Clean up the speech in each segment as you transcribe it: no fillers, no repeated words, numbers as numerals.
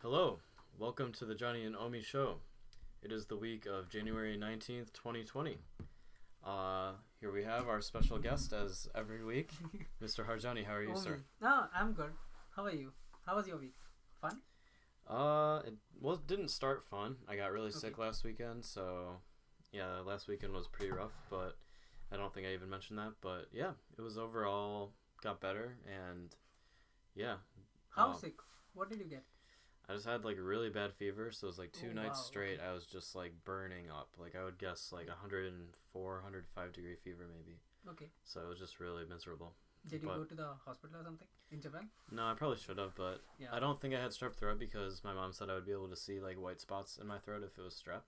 Hello, welcome to the Johnny and Omi show. It is the week of January 19th, 2020. Here we have our special guest as every week, Mr. Harjani. How are you, Omi. sir? No, I'm good. How are you? How was your week? Fun? It didn't start fun. I got really sick Okay. last weekend, so yeah, last weekend was pretty rough, but I don't think I even mentioned that. But yeah, it was overall got better, and yeah, How uh, sick? What did you get? I just had like a really bad fever, so it was like Oh, two nights wow. straight. Okay. I was just like burning up. Like I would guess like 104, 105-degree fever maybe. Okay. So it was just really miserable. Did you But go to the hospital or something in Japan? no, I probably should have, but Yeah. I don't think I had strep throat because my mom said I would be able to see like white spots in my throat if it was strep.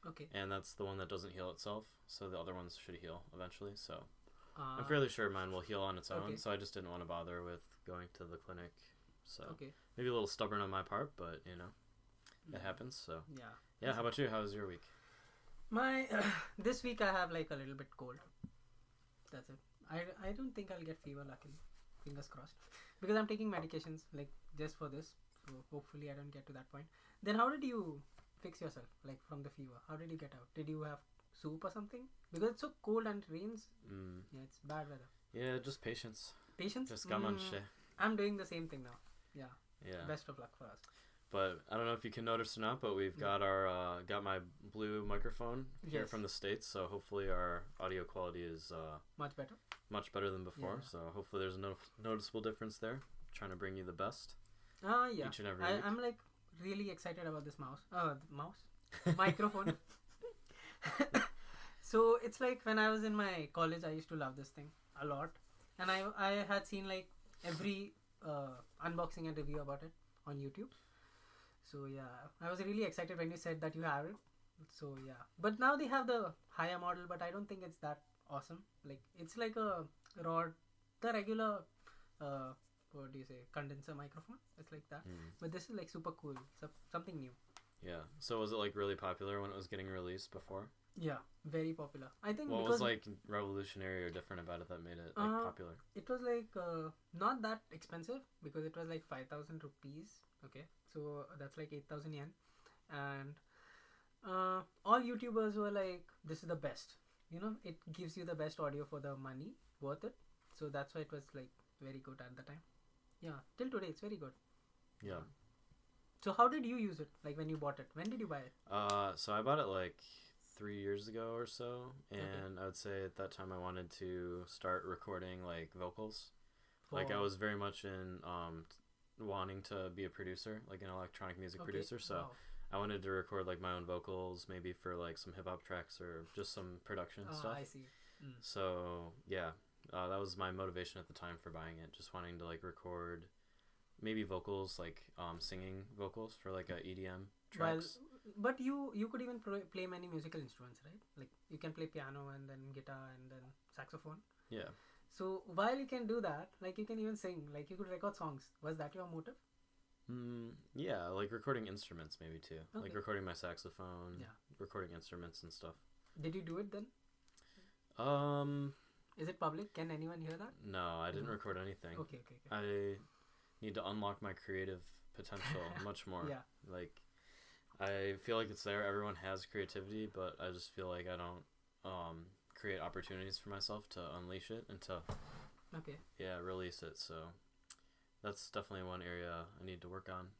Okay. And that's the one that doesn't heal itself, so the other ones should heal eventually. So I'm Uh, fairly sure mine will heal on its own, okay. so I just didn't want to bother with going to the clinic. So Okay. maybe a little stubborn on my part, but you know, it happens. So Yeah. yeah, how about you? How was your week? My this week I have like a little bit cold. That's it. I don't think I'll get fever. Luckily, fingers crossed, because I'm taking medications like just for this. So hopefully I don't get to that point. Then how did you fix yourself like from the fever? How did you get out? Did you have soup or something? Because it's so cold and it rains. Mm, Yeah, it's bad weather. yeah, just patience. Patience? Just gamanche. I'm doing the same thing now. Yeah. Yeah. Best of luck for us. But I don't know if you can notice or not, but we've got our got my blue microphone here Yes. from the States, so hopefully our audio quality is Much better. much better than before. Yeah. So hopefully there's no noticeable difference there. Trying to bring you the best Yeah. each and every week. I'm like really excited about this mouse. Mouse? Microphone. So it's like when I was in my college, I used to love this thing a lot. And I had seen like every unboxing and review about it on YouTube. So yeah, I was really excited when you said that you have it. So yeah, but now they have the higher model, but I don't think it's that awesome. Like it's like a rod, the regular, what do you say, condenser microphone. It's like that, Mm. but this is like super cool. Something new. Yeah. So was it like really popular when it was getting released before? Yeah, very popular. I think What was because like revolutionary or different about it that made it like popular? it was like not that expensive because it was like 5,000 rupees. Okay, so that's like 8,000 yen, and all YouTubers were like, "This is the best." You know, it gives you the best audio for the money, worth it. So that's why it was like very good at the time. Yeah, till today it's very good. Yeah. So how did you use it? Like when you bought it? When did you buy it? So I bought it like 3 years ago or so, and I would say at that time I wanted to start recording like vocals. Like I For- was very much in wanting to be a producer, like an electronic music Okay, producer. So wow. I wanted to record like my own vocals, maybe for like some hip hop tracks or just some production stuff. I see. Mm. So yeah, that was my motivation at the time for buying it. Just wanting to like record maybe vocals, like singing vocals for like a EDM Well, tracks. but you could even play many musical instruments, right? Like you can play piano and then guitar and then saxophone. Yeah. So while you can do that, like you can even sing, like you could record songs. Was that your motive? Yeah, like recording instruments maybe too. Like Okay. recording my saxophone, Yeah. recording instruments and stuff. Did you do it then? Um, Is it public? Can anyone hear that? no, I didn't No. record anything. Okay. I need to unlock my creative potential much more. Yeah. Like, I feel like it's there. Everyone has creativity, but I just feel like I don't create opportunities for myself to unleash it and to Okay. release it. So that's definitely one area I need to work on.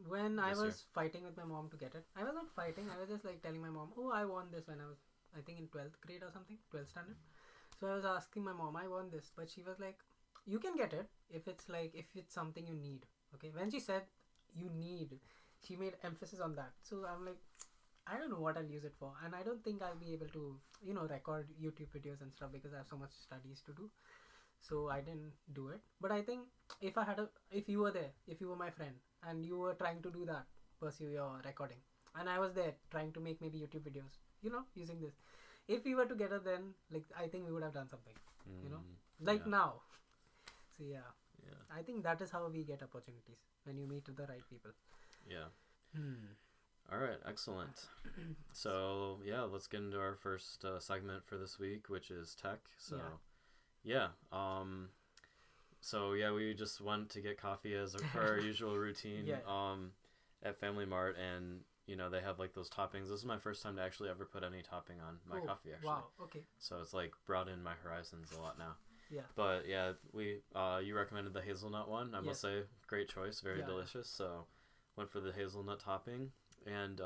When I This was fighting with my mom to get it, I was not fighting. I was just like telling my mom, "Oh, I won this when I was, I think, in 12th grade or something, 12th standard." So I was asking my mom, "I won this," but she was like, "You can get it if it's something you need." Okay. When she said you need, she made emphasis on that. So I'm like, I don't know what I'll use it for, and I don't think I'll be able to, record YouTube videos and stuff because I have so much studies to do. So I didn't do it. But I think if you were there, if you were my friend, and you were trying to do that, pursue your recording, and I was there trying to make maybe YouTube videos, using this. If we were together, then like I think we would have done something, like yeah. now. So yeah, Yeah. I think that is how we get opportunities when you meet the right people. Yeah. Hmm. All right, excellent. So yeah, let's get into our first segment for this week, which is tech. So yeah, so yeah, we just went to get coffee as per our usual routine. Yeah. at Family Mart, and they have like those toppings. This is my first time to actually ever put any topping on my coffee, actually. Wow. Okay. So it's like broadened my horizons a lot now. Yeah. But yeah, you recommended the hazelnut one. I must say, great choice, very delicious. So went for the hazelnut topping, and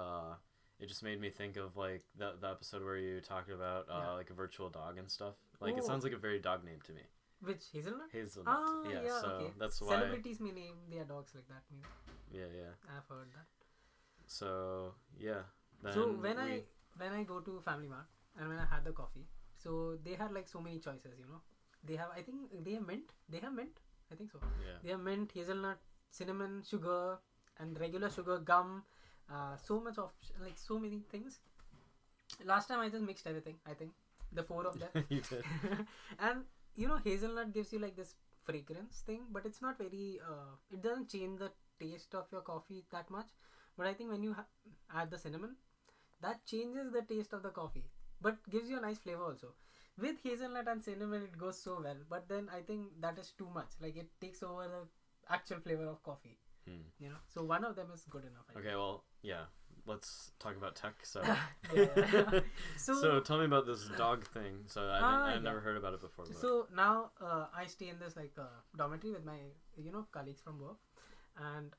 it just made me think of like the episode where you talked about like a virtual dog and stuff. Like it sounds like a very dog name to me. Which Hazelnut? Hazelnut. Yeah. So okay. that's why Celebrities may name their dogs like that. Maybe. Yeah. I've heard that. So yeah. Then so when I go to Family Mart and when I had the coffee, so they had like so many choices. They have, I think they have mint. They have mint. I think so. Yeah. They have mint, hazelnut, cinnamon, sugar, and regular sugar, gum. So much of like so many things. Last time I just mixed everything. I think the 4 of them. You did. And hazelnut gives you like this fragrance thing, but it's not very. It doesn't change the taste of your coffee that much. But I think when you add the cinnamon, that changes the taste of the coffee, but gives you a nice flavor also. With hazelnut and cinnamon, it goes so well. But then I think that is too much. Like it takes over the actual flavor of coffee. So one of them is good enough. I think. Well, yeah. Let's talk about tech. So, so tell me about this dog thing. So I've never heard about it before. But. So now I stay in this like dormitory with my colleagues from work, and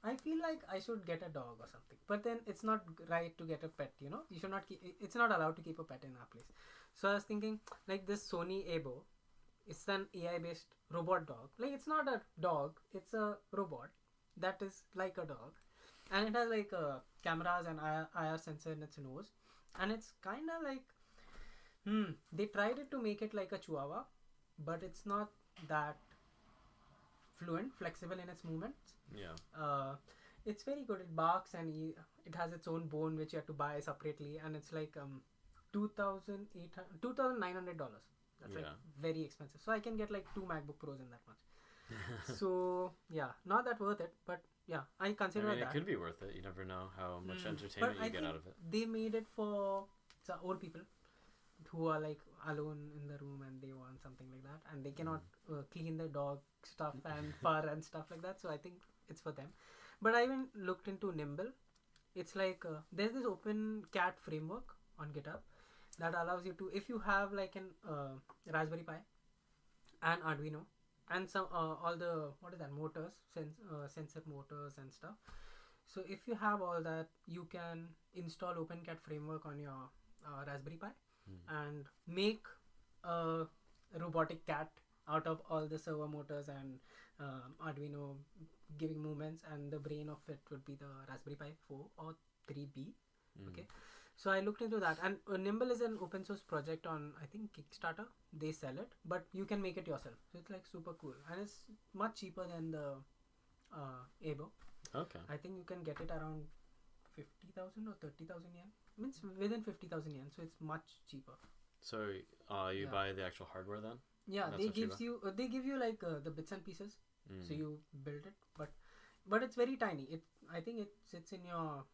I feel like I should get a dog or something. But then it's not right to get a pet. You should not keep. It's not allowed to keep a pet in our place. So I was thinking like this Sony Abo. It's an AI based robot dog. Like it's not a dog. It's a robot that is like a dog. And it has like cameras and IR sensor in its nose, and it's kind of like they tried it to make it like a chihuahua, but it's not that flexible in its movements. It's very good. It barks, and it has its own bone which you have to buy separately, and it's like $2,900. That's like very expensive. So I can get like 2 MacBook Pros in that much. So yeah, not that worth it, but yeah, I consider that. It could be worth it. You never know how much entertainment you get out of it. They made it for old people who are like alone in the room and they want something like that, and they cannot clean the dog stuff and fur and stuff like that. So I think it's for them. But I even looked into Nimble. It's like there's this open cat framework on GitHub that allows you to, if you have like an Raspberry Pi and Arduino and some all the motors, sensor motors and stuff. So if you have all that, you can install OpenCat framework on your Raspberry Pi and make a robotic cat out of all the servo motors and Arduino giving movements, and the brain of it would be the Raspberry Pi 4 or 3B. Okay. So I looked into that, and Nimble is an open source project on, I think, Kickstarter. They sell it, but you can make it yourself. So it's like super cool, and it's much cheaper than the Abo. Okay. I think you can get it around 50,000 or 30,000 yen. Means within 50,000 yen, so it's much cheaper. So you buy the actual hardware then? Yeah, they give you like the bits and pieces. So you build it, but it's very tiny. I think it sits in your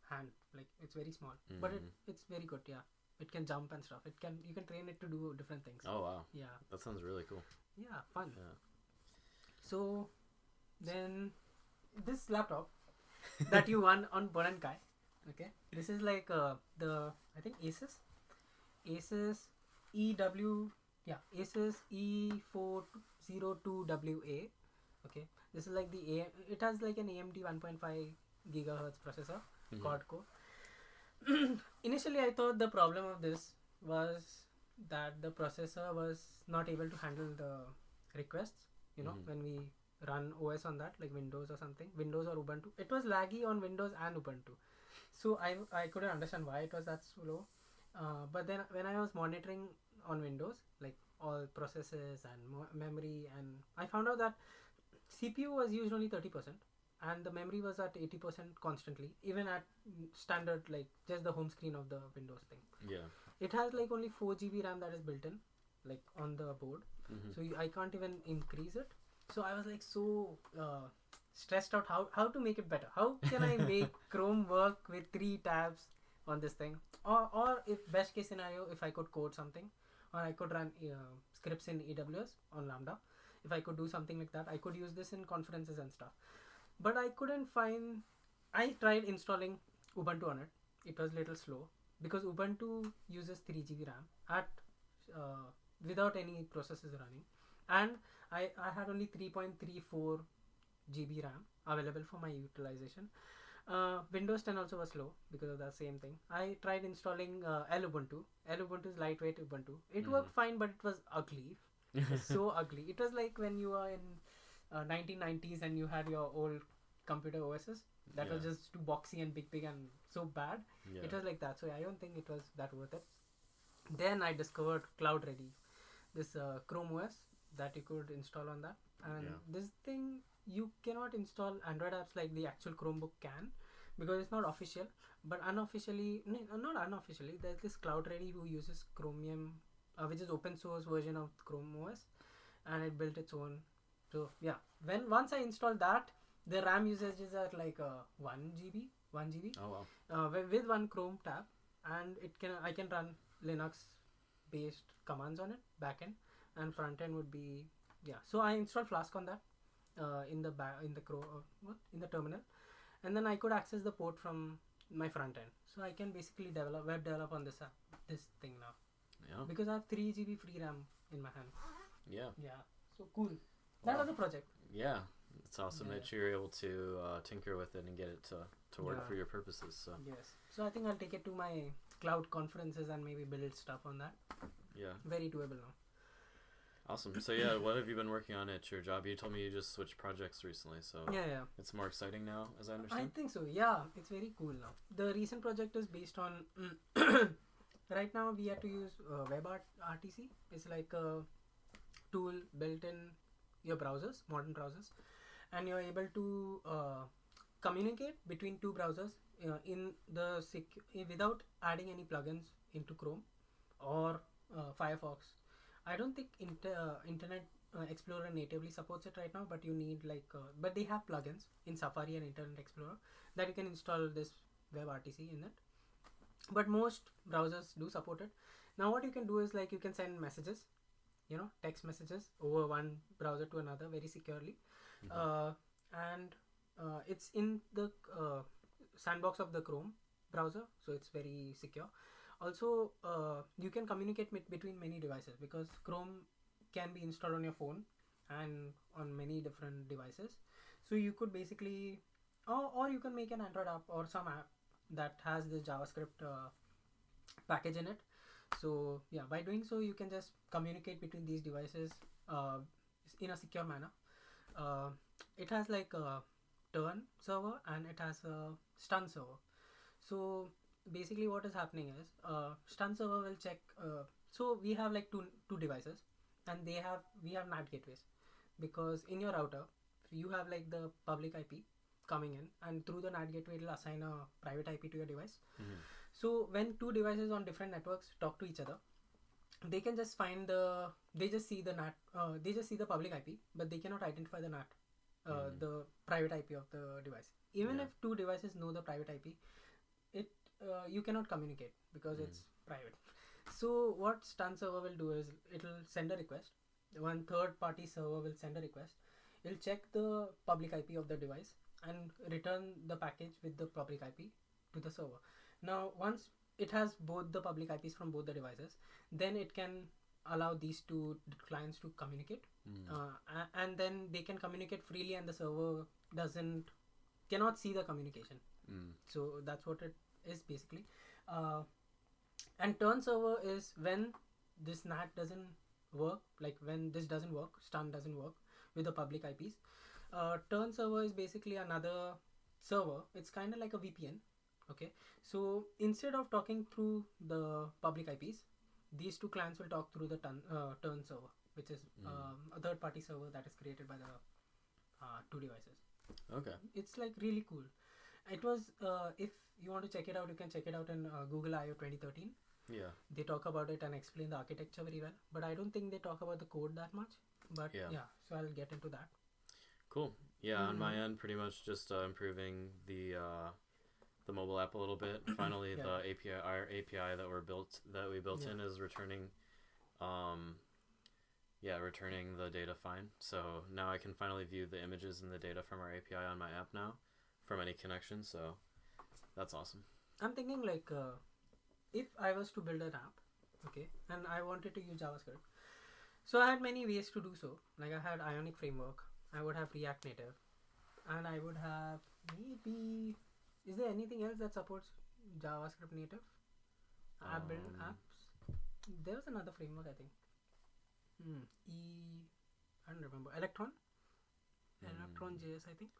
hand, like it's very small, but it's very good. Yeah, it can jump and stuff. You can train it to do different things. Oh wow. Yeah, that sounds really cool. Yeah, fun. Yeah. So then this laptop that you won on Bonankai, okay, this is like I think Asus Asus E402WA. Okay, this is like it has like an AMD 1.5 gigahertz processor, quad core. Initially I thought the problem of this was that the processor was not able to handle the requests, when we run OS on that, like Windows or something, Windows or Ubuntu. It was laggy on Windows and Ubuntu, so I couldn't understand why it was that slow. But then when I was monitoring on Windows, like all processes and memory, and I found out that CPU was used only 30%, and the memory was at 80% constantly, even at standard, like just the home screen of the Windows thing. Yeah. It has like only 4 GB RAM that is built in, like on the board. So I can't even increase it. So I was like so stressed out how to make it better. How can I make Chrome work with 3 tabs on this thing? Or if best case scenario, if I could code something, or I could run scripts in AWS on Lambda. If I could do something like that, I could use this in conferences and stuff. but I couldn't find. I tried installing Ubuntu on it. It was a little slow because Ubuntu uses 3 GB RAM at uh, without any processes running, and I had only 3.34 GB RAM available for my utilization. Windows 10 also was slow because of that same thing. I tried installing Lubuntu. Lubuntu is lightweight Ubuntu. It worked fine, but it was ugly. It was so ugly. It was like when you were in 1990s and you had your old computer OSs that was just too boxy and big and so bad. It was like that. So I don't think it was that worth it. Then I discovered Cloud Ready, this Chrome OS that you could install on that. And this thing, you cannot install Android apps like the actual Chromebook can, because it's not official. But unofficially, not unofficially, there's this Cloud Ready who uses Chromium, which is open source version of Chrome OS, and it built its own. So yeah, once I installed that, the RAM usage is at like 1 GB. Oh wow. With one Chrome tab, and I can run Linux based commands on it, backend, and front end would be So I installed Flask on that in the in the terminal, and then I could access the port from my front end. So I can basically web develop on this thing now. Yeah. Because I have 3 GB free RAM in my hand. Yeah. Yeah. So cool. That was a project. Yeah. It's awesome that you're able to tinker with it and get it to work for your purposes. So yes. So I think I'll take it to my cloud conferences and maybe build stuff on that. Yeah. Very doable now. Awesome. So what have you been working on at your job? You told me you just switched projects recently, so it's more exciting now, as I understand. I think so. Yeah, it's very cool now. The recent project is based on right now we have to use WebRTC. It's like a tool built in your browsers, modern browsers, and you're able to communicate between two browsers in the without adding any plugins into Chrome or Firefox. I don't think Internet Explorer natively supports it right now, but you need but they have plugins in Safari and Internet Explorer that you can install this WebRTC in it. But most browsers do support it. Now what you can do is you can send messages, text messages over one browser to another very securely, and it's in the sandbox of the Chrome browser, so it's very secure. Also, you can communicate between many devices because Chrome can be installed on your phone and on many different devices. So you could basically, or you can make an Android app or some app that has this JavaScript package in it. So yeah, by doing so, you can just communicate between these devices in a secure manner. It has a turn server and it has a stun server. So basically what is happening is stun server will check. So we have two devices, and we have NAT gateways, because in your router you have the public IP coming in, and through the NAT gateway it will assign a private IP to your device. So when two devices on different networks talk to each other, they can just they just see the NAT, they just see the public IP, but they cannot identify the NAT, the private IP of the device. Even if two devices know the private IP, you cannot communicate because it's private. So what stun server will do is it will send a request. One third party server will send a request. It'll check the public IP of the device and return the package with the public IP to the server. Now once it has both the public IPs from both the devices, then it can allow these two clients to communicate, and then they can communicate freely, and the server cannot see the communication. So that's what it is basically. And turn server is when this NAT doesn't work, when this doesn't work, stun doesn't work with the public IPs. Turn server is basically another server. It's kind of like a VPN. Okay, so instead of talking through the public IPs, these two clients will talk through the turn server, which is a third party server that is created by the two devices. Okay, it's really cool. It was if you want to check it out, you can check it out in Google I/O 2013. Yeah, they talk about it and explain the architecture very well, but I don't think they talk about the code that much. But so I'll get into that. Cool. Yeah, on my end, pretty much just improving the mobile app a little bit. Finally, the API that we built in is returning returning the data fine. So now I can finally view the images and the data from our API on my app now from any connection. So that's awesome. I'm thinking like if I was to build an app, okay, and I wanted to use JavaScript, so I had many ways to do so. Like I had Ionic framework, I would have React Native, and I would have maybe. Is there anything else that supports JavaScript native? App build apps. There was another framework I think. I don't remember. Electron JS I think.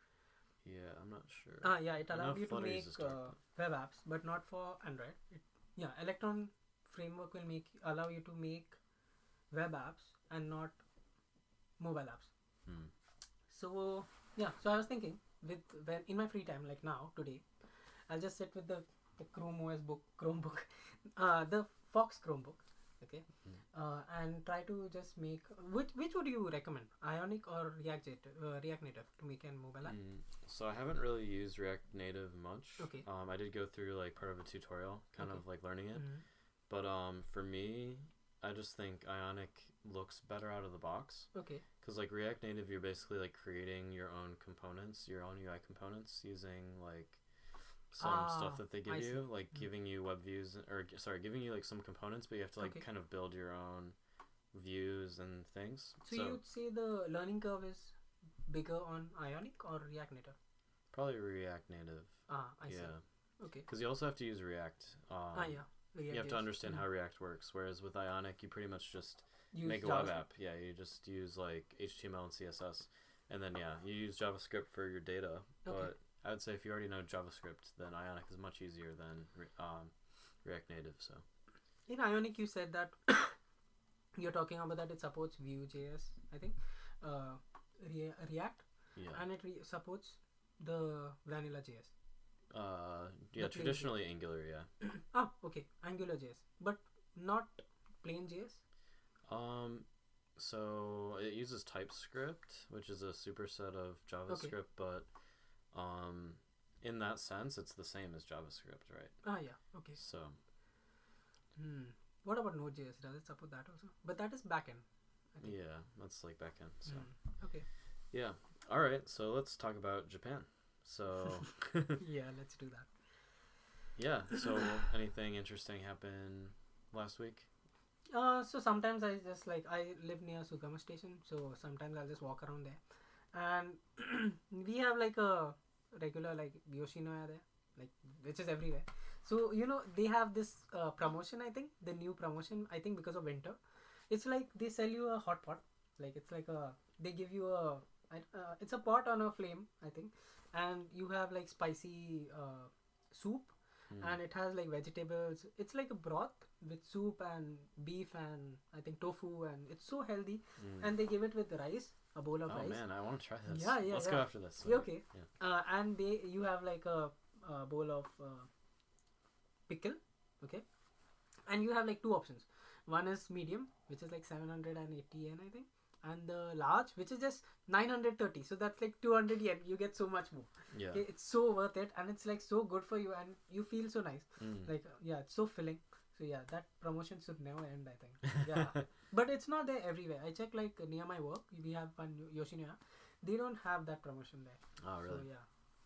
Yeah, I'm not sure. Yeah, it allowed you to make web apps, but not for Android. Electron framework will allow you to make web apps and not mobile apps. So I was thinking when in my free time, like now today, I'll just sit with the Chrome OS Chromebook, the Fox Chromebook, okay, and try to just make which would you recommend, Ionic or React Native to make a mobile app? So I haven't really used React Native much. Okay. I did go through like part of a tutorial, kind of like learning it, but for me, I just think Ionic looks better out of the box. Okay. Because like React Native, you're basically like creating your own components, your own UI components using like some stuff that they give you, like giving you web views, giving you like some components, but you have to like kind of build your own views and things. So you'd say the learning curve is bigger on Ionic or React Native? Probably React Native. I see. Okay. Because you also have to use React. You have to understand how React works. Whereas with Ionic, you pretty much just make a web app. Yeah, you just use like HTML and CSS, and then you use JavaScript for your data. But I would say if you already know JavaScript, then Ionic is much easier than React Native. So in Ionic, you said that you're talking about that it supports Vue.js, I think, React, and it supports the vanilla JS. Traditionally Angular, okay, Angular JS, but not plain JS. So it uses TypeScript, which is a superset of JavaScript, but in that sense, it's the same as JavaScript, right? Okay. So, what about Node.js? Does it support that also? But that is backend. Yeah, that's like backend. So, okay. Yeah. All right. So let's talk about Japan. So. Yeah, let's do that. Yeah. So, anything interesting happened last week? So sometimes I just I live near Sugama station, so sometimes I'll just walk around there, and we have like a regular Yoshinoya there, which is everywhere. So they have this promotion. I think the new promotion. I think because of winter, it's like they sell you a hot pot. It's like they give you it's a pot on a flame, I think, and you have spicy soup. And it has vegetables. It's like a broth with soup and beef and I think tofu, and it's so healthy. And they give it with rice, a bowl of rice. Oh man, I want to try this. Yeah. Let's go after this. Okay. Yeah. And you have a bowl of pickle, okay. And you have two options. One is medium, which is 780 yen, I think. And the large, which is just 930, so that's 200 yen. You get so much more. Yeah, okay, it's so worth it, and it's so good for you, and you feel so nice. It's so filling. So that promotion should never end, I think. Yeah, but it's not there everywhere. I check near my work, we have one Yoshinoya. They don't have that promotion there. Oh really?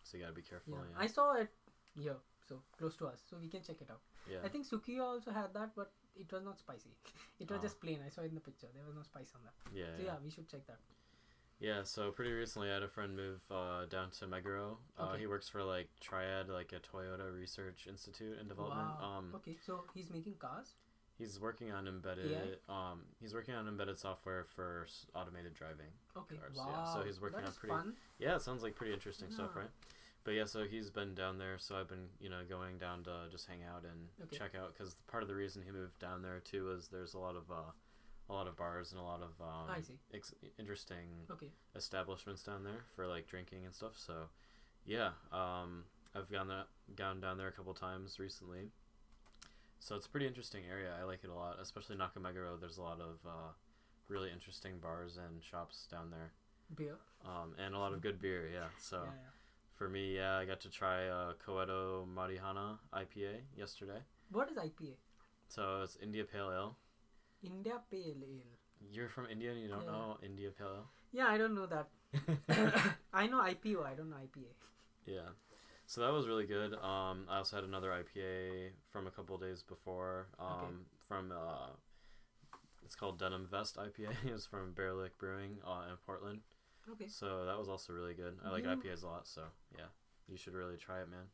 So so you gotta be careful. Yeah. I saw it here, so close to us, so we can check it out. Yeah, I think Sukiya also had that, but it was not spicy. It was just plain. I saw it in the picture. There was no spice on that. Yeah. So we should check that. Yeah, so pretty recently I had a friend move down to Meguro. He works for Triad, a Toyota Research Institute and Development. Wow. Okay, so he's making cars? He's working on embedded he's working on embedded software for automated driving cars. Wow. Yeah, so he's working on pretty fun. Yeah, it sounds like pretty interesting stuff, right? But yeah, so he's been down there, so I've been, going down to just hang out and check out, because part of the reason he moved down there too is there's a lot of bars and a lot of interesting establishments down there for drinking and stuff. So yeah, I've gone down there a couple times recently. So it's a pretty interesting area. I like it a lot, especially Nakameguro. There's a lot of really interesting bars and shops down there. Beer. And a lot of good beer. Yeah. So. Yeah. For me, I got to try Koedo Marihana IPA yesterday. What is IPA? So it's India Pale Ale. India Pale Ale. You're from India and you don't know India Pale Ale? Yeah, I don't know that. I know IPO. I don't know IPA. Yeah. So that was really good. I also had another IPA from a couple days before. From it's called Denim Vest IPA. It was from Bear Brewing in Portland. Okay. So that was also really good. I like IPAs a lot. So yeah, you should really try it, man.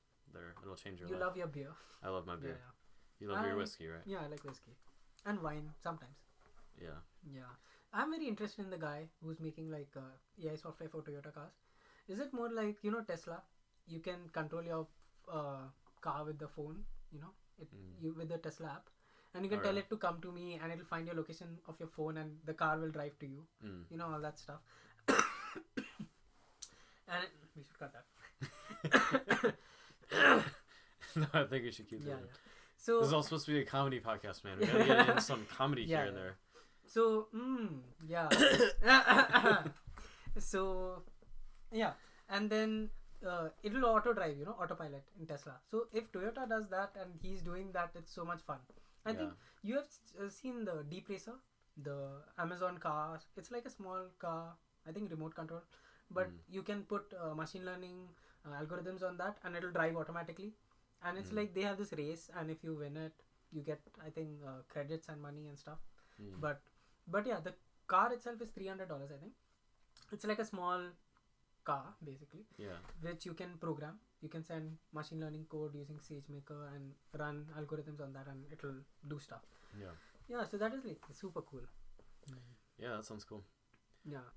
It'll change your life. You love your beer. I love my beer. Yeah. You love your whiskey, right? Yeah, I like whiskey and wine sometimes. Yeah. Yeah. I'm very interested in the guy who's making like AI software for Toyota cars. Is it more like, you know, Tesla? You can control your car with the phone, you know, you with the Tesla app, and you can tell it to come to me, and it'll find your location of your phone, and the car will drive to you. You know, all that stuff. And we should cut that. No, I think we should keep that. Yeah. So this is all supposed to be a comedy podcast, man. We gotta get in some comedy here and there. So yeah. So yeah, and then it'll auto drive, you know, autopilot in Tesla. So if Toyota does that and he's doing that, it's so much fun. I think you have seen the Deep Racer, the Amazon car. It's like a small car, I think remote control, but you can put machine learning algorithms on that, and it'll drive automatically. And it's like they have this race, and if you win it, you get, I think, credits and money and stuff. But yeah, the car itself is $300, I think. It's like a small car, basically. Yeah. Which you can program. You can send machine learning code using SageMaker and run algorithms on that, and it'll do stuff. Yeah. Yeah, so that is like super cool. Yeah, that sounds cool. Yeah.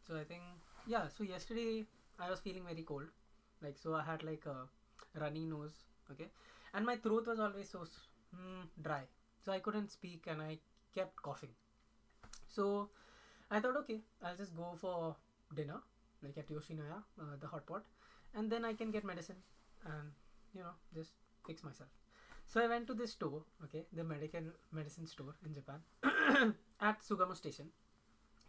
So I think, yeah, so yesterday I was feeling very cold. Like, so I had like a runny nose, okay? And my throat was always so dry. So I couldn't speak and I kept coughing. So I thought, okay, I'll just go for dinner, like at Yoshinoya, the hot pot, and then I can get medicine and, you know, just fix myself. So I went to this store, okay, the medicine store in Japan at Sugamo Station,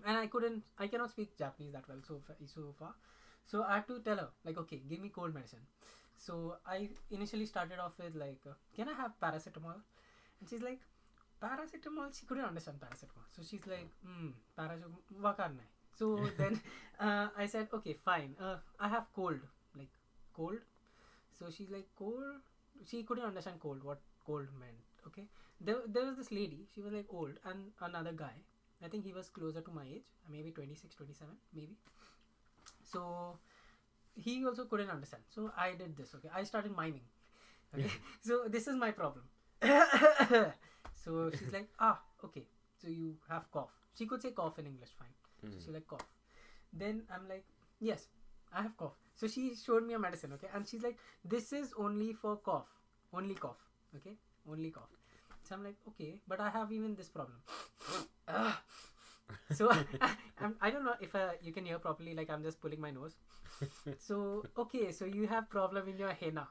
and I cannot speak Japanese that well so far. So I had to tell her, like, okay, give me cold medicine. So I initially started off with like, can I have paracetamol? And she's like, paracetamol? She couldn't understand paracetamol. So she's like, paracetamol, vakarnai. So then I said, okay, fine. I have cold. Like, cold? So she's like, cold? She couldn't understand cold, what cold meant. Okay. There was this lady. She was like old, and another guy. I think he was closer to my age. Maybe 26, 27, maybe. So he also couldn't understand. So I did this, okay. I started miming. Okay. So this is my problem. So she's like, okay. So you have cough. She could say cough in English, fine. So she's like, cough. Then I'm like, yes, I have cough. So she showed me a medicine, okay. And she's like, this is only for cough. Only cough. Okay. Only cough. So I'm like, okay, but I have even this problem. So I don't know if you can hear properly, like I'm just pulling my nose. So okay, so you have problem in your henna.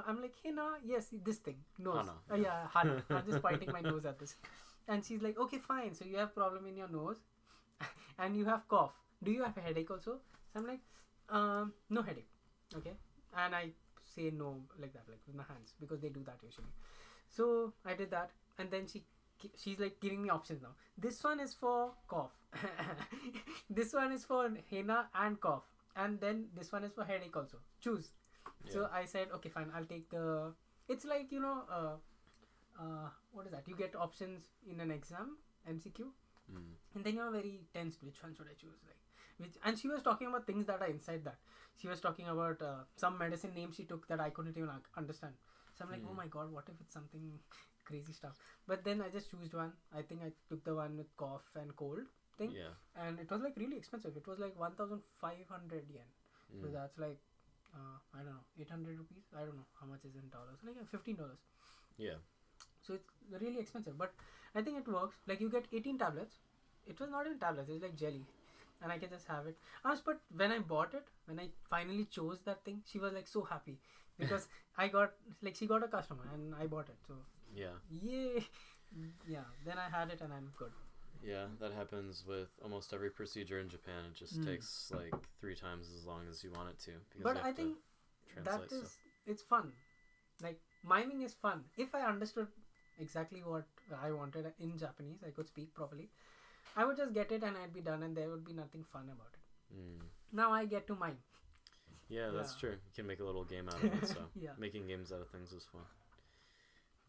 I'm like, henna? Yes, this thing, nose. Yeah, Hana. I'm just pointing my nose at this. And she's like, okay, fine, so you have problem in your nose and you have cough. Do you have a headache also? So I'm like, no headache. Okay. And I say no like that, like with my hands, because they do that usually. So I did that, and then she's like giving me options now. This one is for cough. This one is for henna and cough. And then this one is for headache also. Choose. Yeah. So I said, okay, fine. I'll take the... It's like, you know, what is that? You get options in an exam, MCQ. And then you're very tense. Which one should I choose? And she was talking about things that are inside that. She was talking about some medicine name she took that I couldn't even understand. So I'm like, oh my god, what if it's something crazy stuff? But then I just chose one. I think I took the one with cough and cold thing. Yeah. And it was like really expensive. It was like 1,500 yen. So that's like, I don't know, 800 rupees. I don't know how much is in dollars. Like $15. Yeah. So it's really expensive. But I think it works. Like you get 18 tablets. It was not in tablets. It's like jelly. And I can just have it. But when I bought it, when I finally chose that thing, she was like so happy. Because she got a customer and I bought it. So yeah. Yay. Yeah. Then I had it and I'm good. Yeah, that happens with almost every procedure in Japan. It just takes like 3 times as long as you want it to. But I think it's fun. Like miming is fun. If I understood exactly what I wanted in Japanese, I could speak properly, I would just get it and I'd be done, and there would be nothing fun about it. Now I get to mime. Yeah, that's true. You can make a little game out of it. So making games out of things is fun.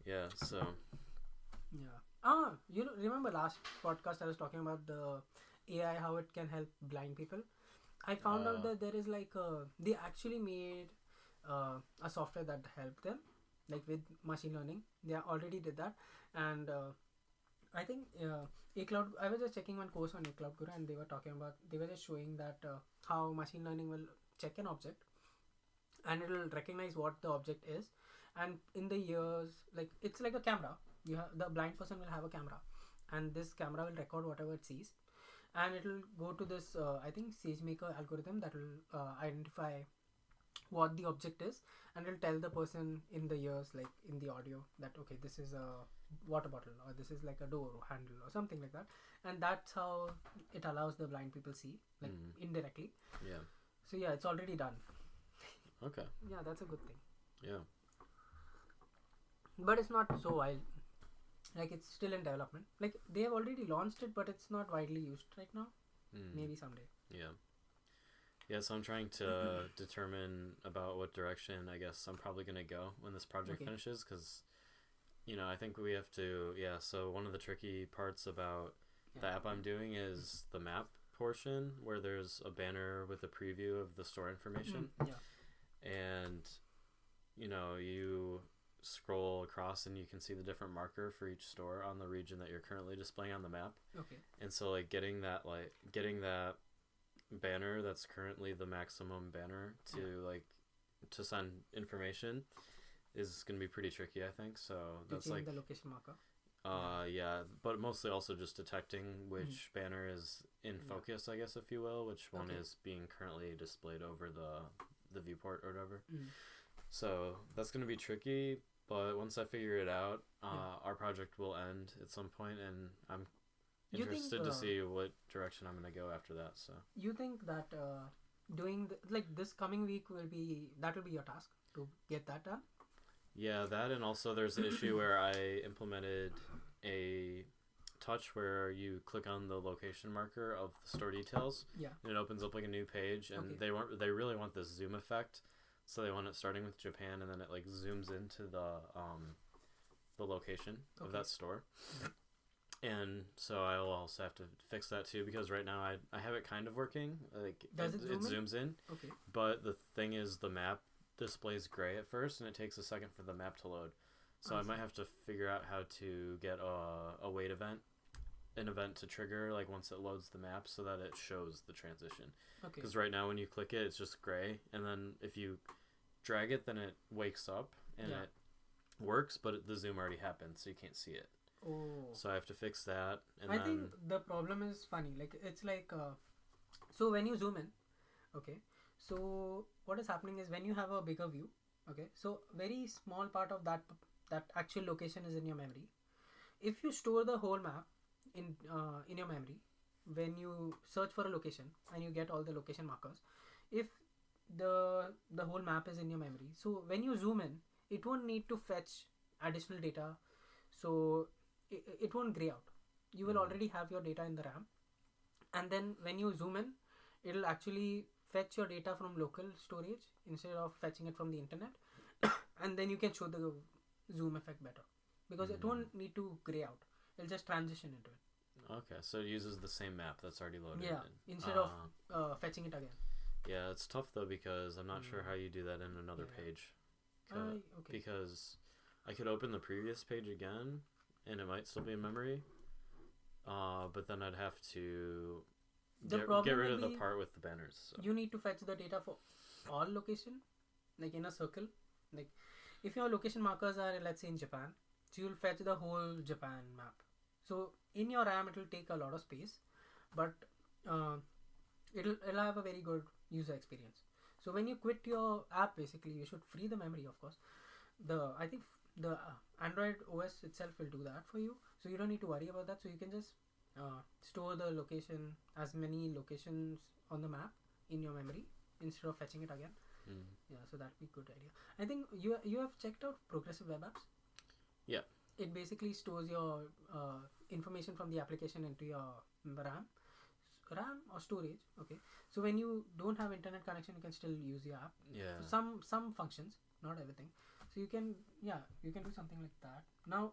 Yeah. So. Yeah. You remember last podcast I was talking about the AI, how it can help blind people. I found out that there is they actually made a software that helped them, like with machine learning. They already did that, and I think iCloud. I was just checking one course on iCloud Guru, and they were just showing that how machine learning will check an object, and it will recognize what the object is, and in the years, like it's like a camera. The blind person will have a camera, and this camera will record whatever it sees, and it will go to this I think SageMaker algorithm that will identify what the object is, and it'll tell the person in the years, like in the audio, that okay, this is a water bottle, or this is like a door handle or something like that, and that's how it allows the blind people see, like indirectly. Yeah. So yeah, it's already done. Okay. Yeah, that's a good thing. Yeah. But it's not so wild. Like it's still in development. Like they have already launched it, but it's not widely used right now. Maybe someday. Yeah. Yeah, so I'm trying to determine about what direction I guess I'm probably going to go when this project finishes, because, I think we have to, so one of the tricky parts about the app I'm doing is the map portion, where there's a banner with a preview of the store information. And, you scroll across and you can see the different marker for each store on the region that you're currently displaying on the map. And so, like, getting that banner that's currently the maximum banner to send information is going to be pretty tricky, I think. So that's like the location marker. But mostly also just detecting which banner is in focus, I guess, if you will, which one is being currently displayed over the viewport or whatever. So that's going to be tricky, but once I figure it out, our project will end at some point, and I'm interested to see what direction I'm going to go after that. So you think that doing this coming week will be your task to get that done? Yeah, that, and also there's an issue where I implemented a touch where you click on the location marker of the store details, and it opens up like a new page, and they really want this zoom effect, so they want it starting with Japan, and then it like zooms into the location of that store. And so I'll also have to fix that too, because right now I have it kind of working. Like it zooms in. But the thing is, the map displays gray at first, and it takes a second for the map to load. So I might have to figure out how to get a wait event, an event to trigger like once it loads the map, so that it shows the transition. Because right now when you click it, it's just gray, and then if you drag it, then it wakes up and it works, but the zoom already happened, so you can't see it. So I have to fix that. And I think the problem is funny. Like it's like so when you zoom in, so what is happening is when you have a bigger view, so very small part of that actual location is in your memory. If you store the whole map in your memory, when you search for a location and you get all the location markers, if the whole map is in your memory, so when you zoom in, it won't need to fetch additional data, so it won't gray out. You will already have your data in the RAM, and then when you zoom in, it'll actually fetch your data from local storage instead of fetching it from the internet, and then you can show the zoom effect better, because it won't need to gray out. It'll just transition into it. Okay, so it uses the same map that's already loaded. Instead of fetching it again. Yeah, it's tough though, because I'm not sure how you do that in another page. Because I could open the previous page again, and it might still be in memory. But then I'd have to get rid of the part with the banners. So. You need to fetch the data for all location, like in a circle. Like if your location markers are, let's say, in Japan, so you'll fetch the whole Japan map. So in your RAM, it will take a lot of space, but it'll have a very good user experience. So when you quit your app, basically, you should free the memory, of course. I think the Android OS itself will do that for you, so you don't need to worry about that. So you can just store the location, as many locations on the map in your memory instead of fetching it again. Yeah, so that'd be a good idea. I think you have checked out progressive web apps. Yeah. it basically stores your information from the application into your RAM or storage. Okay, so when you don't have internet connection, you can still use your app. Yeah. Some functions, not everything. So you can do something like that. Now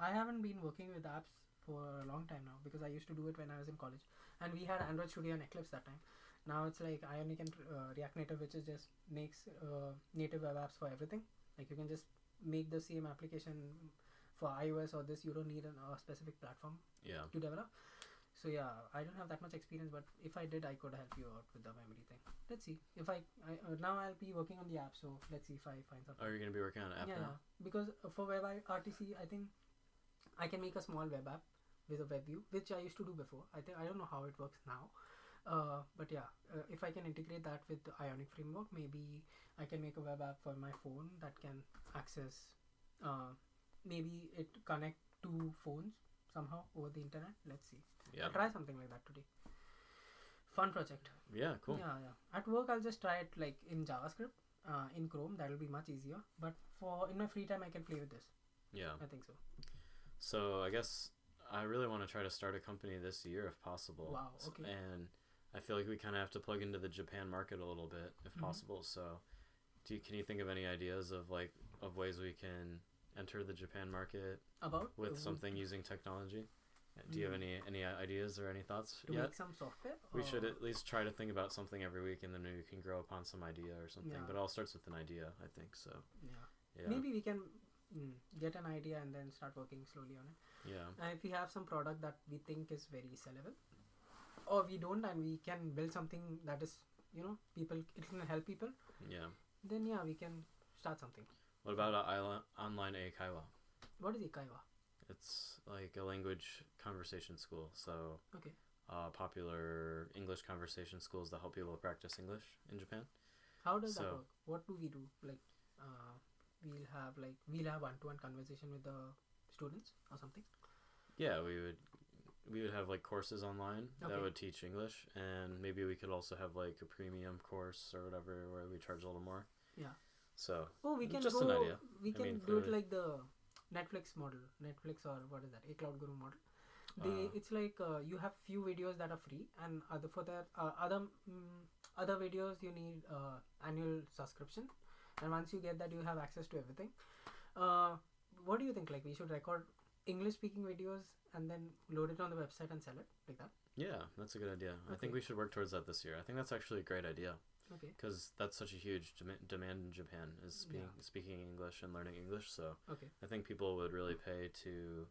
I haven't been working with apps for a long time now because I used to do it when I was in college, and we had Android Studio and Eclipse that time. Now it's like Ionic and React Native, which is just makes native web apps for everything. Like you can just make the same application for iOS or this. You don't need a specific platform to develop. So yeah, I don't have that much experience, but if I did, I could help you out with the memory thing. Let's see if I now I'll be working on the app. So let's see if I find something. Are you gonna be working on an app now? Yeah, because for WebRTC, I think I can make a small web app with a web view, which I used to do before. I don't know how it works now. But yeah, if I can integrate that with the Ionic framework, maybe I can make a web app for my phone that can access, maybe it connect to phones somehow over the internet. Let's see. Yeah. I'll try something like that today. Fun project. Yeah, cool. Yeah. At work, I'll just try it like in JavaScript, in Chrome. That'll be much easier. But in my free time, I can play with this. Yeah. I think so. So I guess I really want to try to start a company this year if possible. Wow. Okay. And I feel like we kind of have to plug into the Japan market a little bit if possible. So, can you think of any ideas of ways we can enter the Japan market with something using technology? Do you have any ideas or any thoughts to yet? Make some software? We should at least try to think about something every week, and then we can grow upon some idea or something. Yeah. But it all starts with an idea, I think. So. Yeah. Maybe we can get an idea and then start working slowly on it. Yeah. And if we have some product that we think is very sellable, or we don't, and we can build something that is, it can help people. Yeah. Then we can start something. What about online eikaiwa? What is eikaiwa? It's like a language conversation school. So. Okay. Popular English conversation schools that help people practice English in Japan. How does that work? What do we do? Like, we'll have one-to-one conversation with the students or something. Yeah, we would have like courses online that would teach English, and maybe we could also have like a premium course or whatever where we charge a little more. Yeah. So. We can just an idea. We can do it like the Netflix model, Netflix or what is that? A Cloud Guru model. It's like you have few videos that are free, and other videos you need annual subscription, and once you get that, you have access to everything. What do you think? Like, we should record English speaking videos and then load it on the website and sell it like that? Yeah, that's a good idea. I think we should work towards that this year. I think that's actually a great idea. Okay. Because that's such a huge demand in Japan is speaking English and learning English. So I think people would really pay to,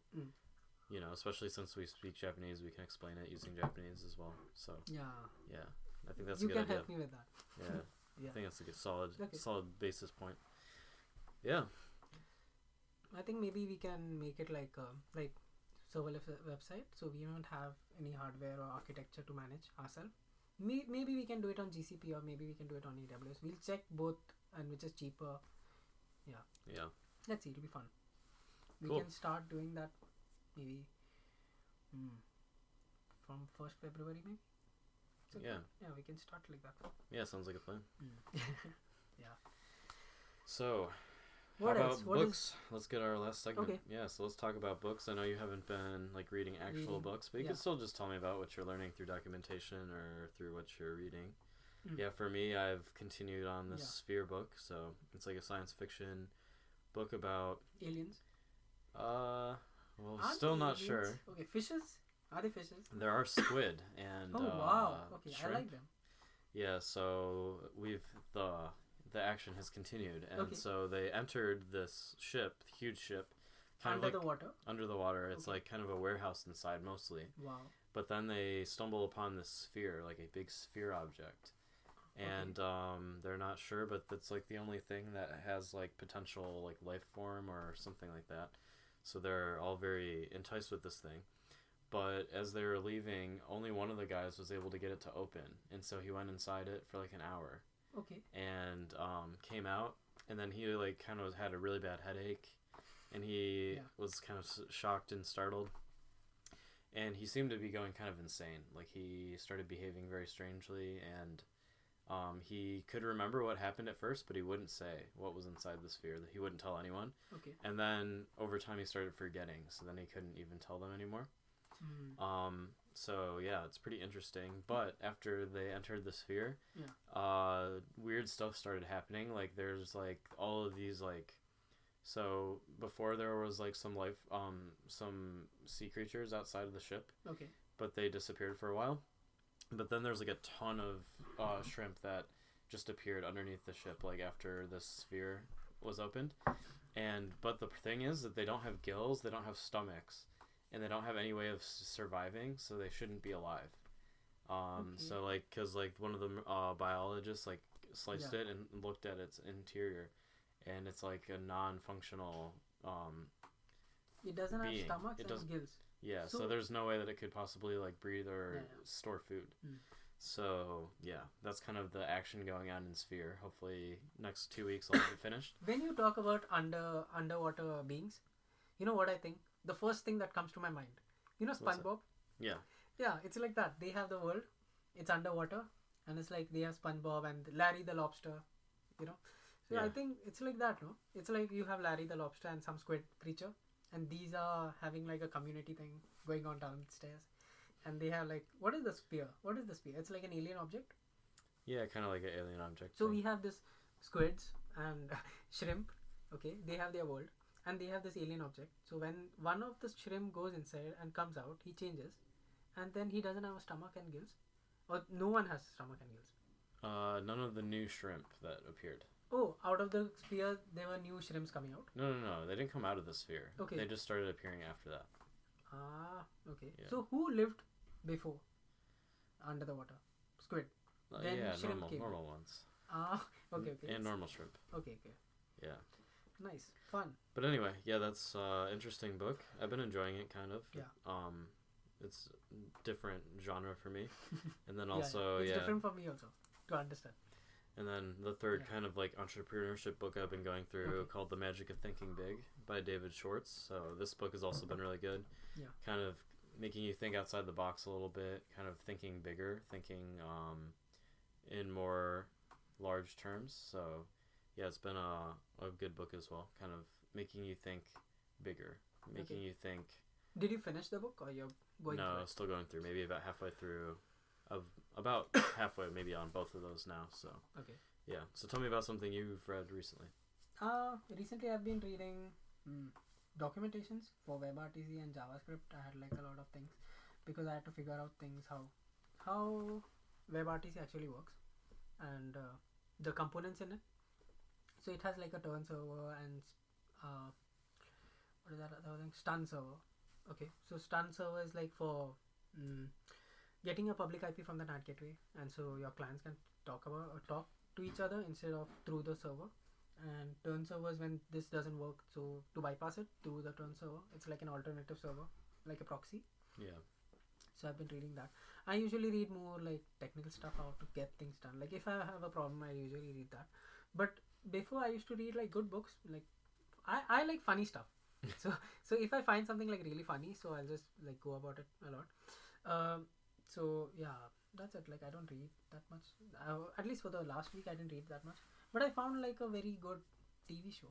especially since we speak Japanese, we can explain it using Japanese as well. So yeah, I think that's a good idea. You can help me with that. Yeah, I think that's a good solid basis point. Yeah. I think maybe we can make it like serverless website, so we don't have any hardware or architecture to manage ourselves. Maybe we can do it on GCP, or maybe we can do it on AWS. We'll check both and which is cheaper. Yeah. Let's see, it'll be fun. We can start doing that maybe from 1st February maybe. So yeah, we can start like that. Yeah, sounds like a plan. Yeah. So, what how else? about books? Let's get our last segment. Okay. Yeah, so let's talk about books. I know you haven't been like reading actual books, but you can still just tell me about what you're learning through documentation or through what you're reading. Yeah, for me, I've continued on this Sphere book. So it's like a science fiction book about aliens. Still not sure. Okay, fishes. Are they fishes? There are squid and wow. Okay, shrimp. I like them. Yeah, so the action has continued, and so they entered this huge ship, under the water. It's like kind of a warehouse inside mostly. Wow. But then they stumble upon this sphere, like a big sphere object, and they're not sure, but that's like the only thing that has like potential like life form or something like that. So they're all very enticed with this thing. But as they were leaving, only one of the guys was able to get it to open, and so he went inside it for like an hour. Okay. And came out, and then he like kind of had a really bad headache, and he was kind of shocked and startled, and he seemed to be going kind of insane. Like he started behaving very strangely, and He could remember what happened at first, but he wouldn't say what was inside the sphere. He wouldn't tell anyone. Okay. And then over time he started forgetting, so then he couldn't even tell them anymore. So yeah, it's pretty interesting. But after they entered the sphere, weird stuff started happening. Like there's like all of these like, so before there was like some sea creatures outside of the ship. Okay. But they disappeared for a while. But then there's like a ton of shrimp that just appeared underneath the ship, like after the sphere was opened. But the thing is that they don't have gills, they don't have stomachs, and they don't have any way of surviving, so they shouldn't be alive. So like, cause like one of the biologists like sliced it and looked at its interior, and it's like a non-functional. It doesn't being. have stomachs and gills. Yeah, so there's no way that it could possibly like breathe or store food. So yeah, that's kind of the action going on in Sphere. Hopefully next 2 weeks I'll have it finished. When you talk about underwater beings, you know what I think? The first thing that comes to my mind, you know SpongeBob? Yeah. Yeah, it's like that. They have the world, it's underwater, and it's like they have SpongeBob and Larry the lobster, you know? So I think it's like that, no? It's like you have Larry the lobster and some squid creature, and these are having like a community thing going on downstairs, and they have like, what is the spear? It's like an alien object. Yeah, kind of like an alien object. So we have this squids and shrimp. Okay, they have their world, and they have this alien object. So when one of the shrimp goes inside and comes out, he changes, and then he doesn't have a stomach and gills, or no one has stomach and gills. None of the new shrimp that appeared. Oh, out of the sphere, there were new shrimps coming out? No. They didn't come out of the sphere. Okay. They just started appearing after that. Ah, okay. Yeah. So who lived before under the water? Squid. Then shrimp came. Normal ones. Ah, okay. And normal shrimp. Okay. Yeah. Nice. Fun. But anyway, yeah, that's interesting book. I've been enjoying it kind of. Yeah. It's different genre for me. And then also, it's different for me also, to understand. And then the third kind of like entrepreneurship book I've been going through called The Magic of Thinking Big by David Schwartz. So this book has also been really good. Yeah. Kind of making you think outside the box a little bit, kind of thinking bigger, thinking in more large terms. So yeah, it's been a good book as well. Kind of making you think bigger, making you think. Did you finish the book or you're going through it? Still going through, maybe about halfway through. About halfway maybe on both of those now. So okay. Yeah. So tell me about something you've read recently. Recently I've been reading documentations for WebRTC and JavaScript. I had like a lot of things because I had to figure out things how WebRTC actually works and the components in it. So it has like a turn server and what is that other thing? Stun server. Okay, so stun server is like for getting a public IP from the NAT gateway, and so your clients can talk to each other instead of through the server. And turn servers, when this doesn't work, so to bypass it through the turn server, it's like an alternative server, like a proxy. Yeah. So I've been reading that. I usually read more like technical stuff, how to get things done. Like if I have a problem, I usually read that. But before I used to read like good books. Like I like funny stuff. so if I find something like really funny, so I'll just like go about it a lot. So yeah, that's it. Like I don't read that much. At least for the last week, I didn't read that much. But I found like a very good TV show.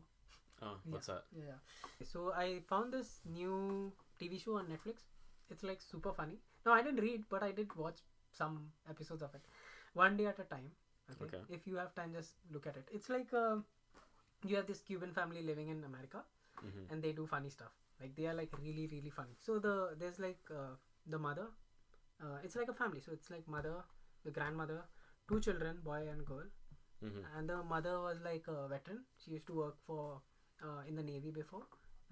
Oh, what's that? Yeah. So I found this new TV show on Netflix. It's like super funny. No, I didn't read, but I did watch some episodes of it. One day at a time. Okay. If you have time, just look at it. It's like you have this Cuban family living in America, and they do funny stuff. Like they are like really really funny. So there's like the mother. It's like a family. So it's like mother, the grandmother, 2 children, boy and girl. And the mother was like a veteran. She used to work for in the Navy before,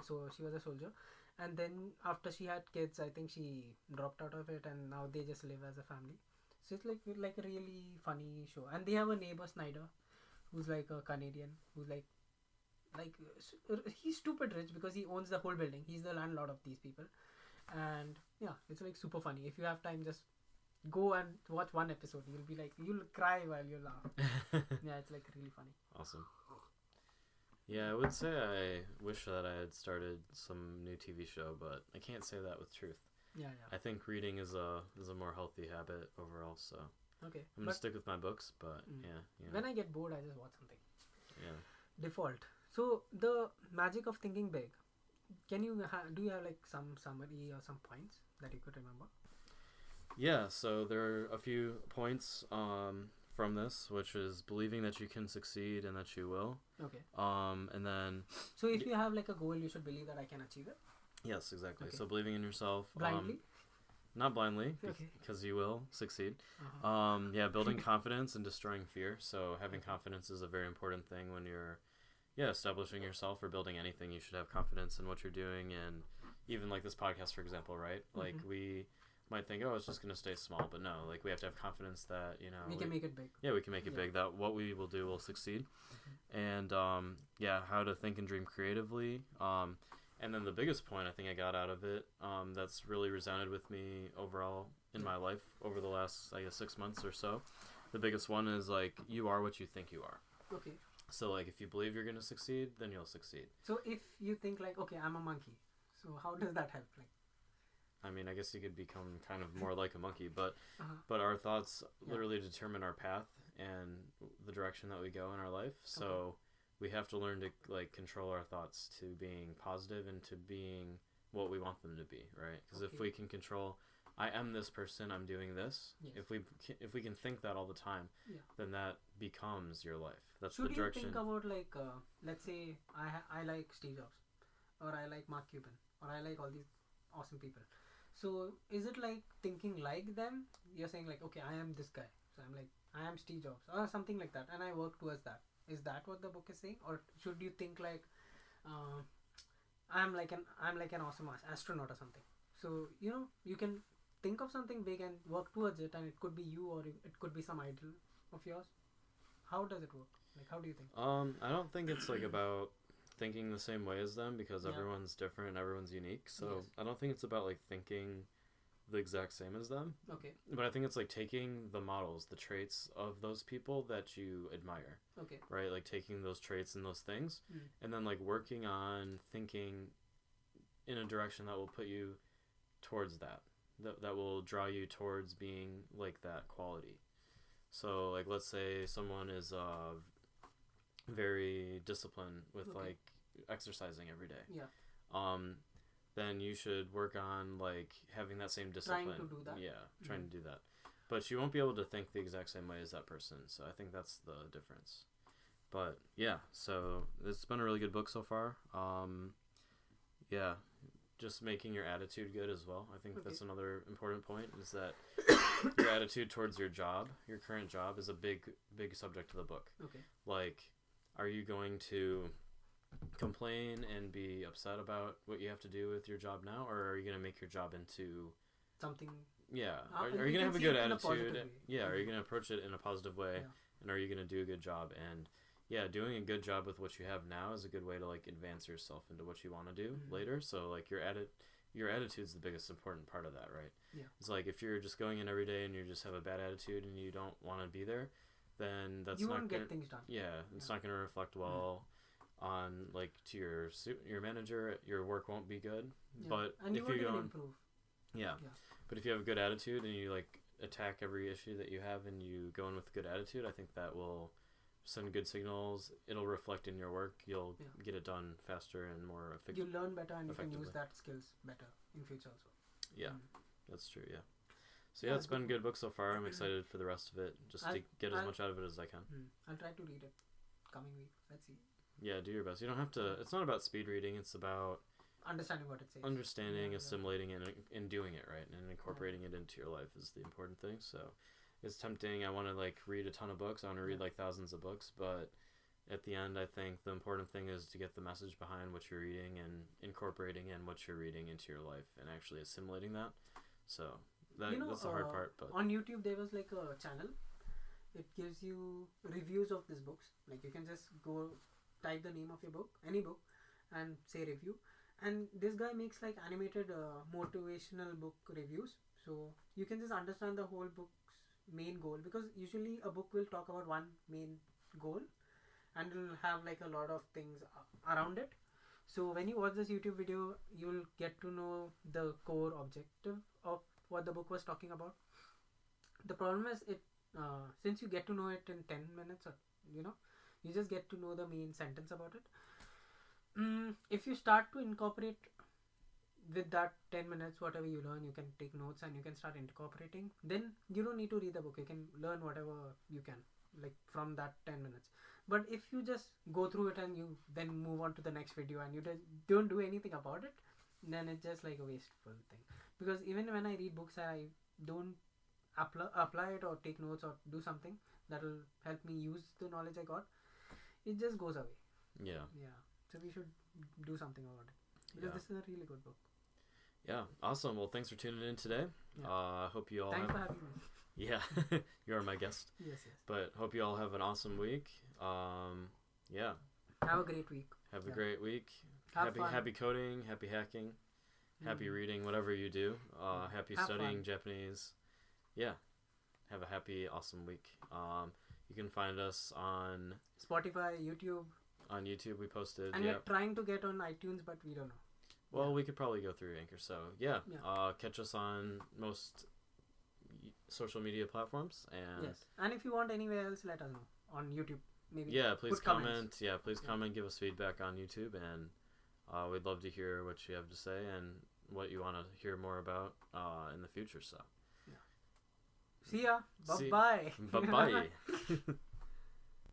so she was a soldier. And then after she had kids, I think she dropped out of it, and now they just live as a family. So it's like a really funny show. And they have a neighbor, Snyder, who's like a Canadian, who's like he's stupid rich because he owns the whole building. He's the landlord of these people. And yeah, it's like super funny. If you have time, just go and watch one episode. You'll cry while you laugh. Yeah, it's like really funny. Awesome. Yeah, I would say I wish that I had started some new TV show, but I can't say that with truth. Yeah. I think reading is a more healthy habit overall. So Okay. I'm gonna stick with my books, but yeah. When I get bored, I just watch something. Yeah. Default. So the magic of thinking big. Can you do you have like some summary or some points that you could remember? Yeah. So there are a few points from this, which is believing that you can succeed and that you will. Okay. And then. So if you have like a goal, you should believe that I can achieve it. Yes, exactly. Okay. So believing in yourself. Blindly. Not blindly, okay. Because you will succeed. Uh-huh. Yeah, building confidence and destroying fear. So having confidence is a very important thing when you're, establishing yourself or building anything. You should have confidence in what you're doing, and even like this podcast, for example, right? Like we might think, oh, it's just gonna stay small, but no, like we have to have confidence that we can make it big. Yeah, we can make it big. That what we will do will succeed, and how to think and dream creatively. And then the biggest point I think I got out of it, that's really resounded with me overall in my life over the last, 6 months or so. The biggest one is like, you are what you think you are. Okay. So like, if you believe you're going to succeed, then you'll succeed. So if you think like, okay, I'm a monkey, so how does that help? Like, I mean, I guess you could become kind of more like a monkey, but our thoughts literally determine our path and the direction that we go in our life. So we have to learn to like control our thoughts to being positive and to being what we want them to be, right? Because if we can control, I am this person, I'm doing this. Yes. If we can think that all the time, then that becomes your life. That's the direction. Should you think about like, let's say I like Steve Jobs, or I like Mark Cuban, or I like all these awesome people. So is it like thinking like them? You're saying like, okay, I am this guy, so I'm like, I am Steve Jobs, or something like that, and I work towards that. Is that what the book is saying, or should you think like, I'm like an awesome astronaut or something? So you can think of something big and work towards it, and it could be you, or it could be some idol of yours. How does it work? Like, how do you think? I don't think it's like about thinking the same way as them, because everyone's different and everyone's unique. So I don't think it's about like thinking the exact same as them. Okay. But I think it's like taking the models, the traits of those people that you admire. Okay. Right? Like taking those traits and those things and then like working on thinking in a direction that will put you towards that. That will draw you towards being like that quality. So like, let's say someone is very disciplined with like exercising every day. Yeah. Then you should work on like having that same discipline. Trying to do that. Yeah, trying to do that. But you won't be able to think the exact same way as that person. So I think that's the difference. But yeah, so it's been a really good book so far. Just making your attitude good as well. I think that's another important point, is that your attitude towards your job, your current job, is a big subject of the book. Okay. Like, are you going to complain and be upset about what you have to do with your job now, or are you going to make your job into something? Yeah. Are you going to have a good attitude? Are you going to approach it in a positive way? Yeah. And are you going to do a good job? And doing a good job with what you have now is a good way to like advance yourself into what you want to do later. So like your attitude's the biggest important part of that, right? Yeah. It's like if you're just going in every day and you just have a bad attitude and you don't want to be there, then that's you not won't get things done. Yeah, it's not going to reflect well on like to your manager. Your work won't be good. Yeah. But and if you go improve. Yeah. But if you have a good attitude and you like attack every issue that you have and you go in with a good attitude, I think that will send good signals. It'll reflect in your work. You'll get it done faster and more effectively. You learn better, and you can use that skills better in future also. Yeah, that's true. Yeah. So it's been a good book so far. I'm excited for the rest of it, just to get as much out of it as I can. I'll try to read it coming week. Let's see. Yeah, do your best. You don't have to. It's not about speed reading. It's about understanding what it says. Assimilating it, and doing it right, and incorporating it into your life is the important thing. So it's tempting. I want to like read a ton of books. I want to read like thousands of books, but at the end, I think the important thing is to get the message behind what you're reading and incorporating in what you're reading into your life and actually assimilating that. So that's the hard part. But on YouTube, there was like a channel. It gives you reviews of these books. Like you can just go type the name of your book, any book, and say review. And this guy makes like animated motivational book reviews. So you can just understand the whole book's main goal, because usually a book will talk about one main goal and it'll have like a lot of things around it. So when you watch this YouTube video, you'll get to know the core objective of what the book was talking about. The problem is since you get to know it in 10 minutes, or you just get to know the main sentence about it. If you start to incorporate with that 10 minutes, whatever you learn, you can take notes and you can start incorporating. Then you don't need to read the book. You can learn whatever you can, like from that 10 minutes. But if you just go through it and you then move on to the next video and you don't do anything about it, then it's just like a wasteful thing. Because even when I read books, I don't apply it or take notes or do something that will help me use the knowledge I got. It just goes away. Yeah. So we should do something about it, because this is a really good book. Yeah, awesome. Well, thanks for tuning in today. I hope you all Thanks for having me. Yeah, you are my guest. Yes. But hope you all have an awesome week. Yeah. Have a great week. Have a great week. Have fun. Happy coding, happy hacking, happy reading, whatever you do. Happy studying fun. Japanese. Yeah. Have a happy, awesome week. You can find us on Spotify, YouTube. On YouTube, we posted. And we're trying to get on iTunes, but we don't know. Well, we could probably go through Anchor. So catch us on most social media platforms. And yes, and if you want anywhere else, let us know on YouTube. Maybe. Yeah, please comment. Comments. Yeah, please comment. Give us feedback on YouTube, and we'd love to hear what you have to say and what you want to hear more about in the future. So, see ya. Bye bye. Bye bye.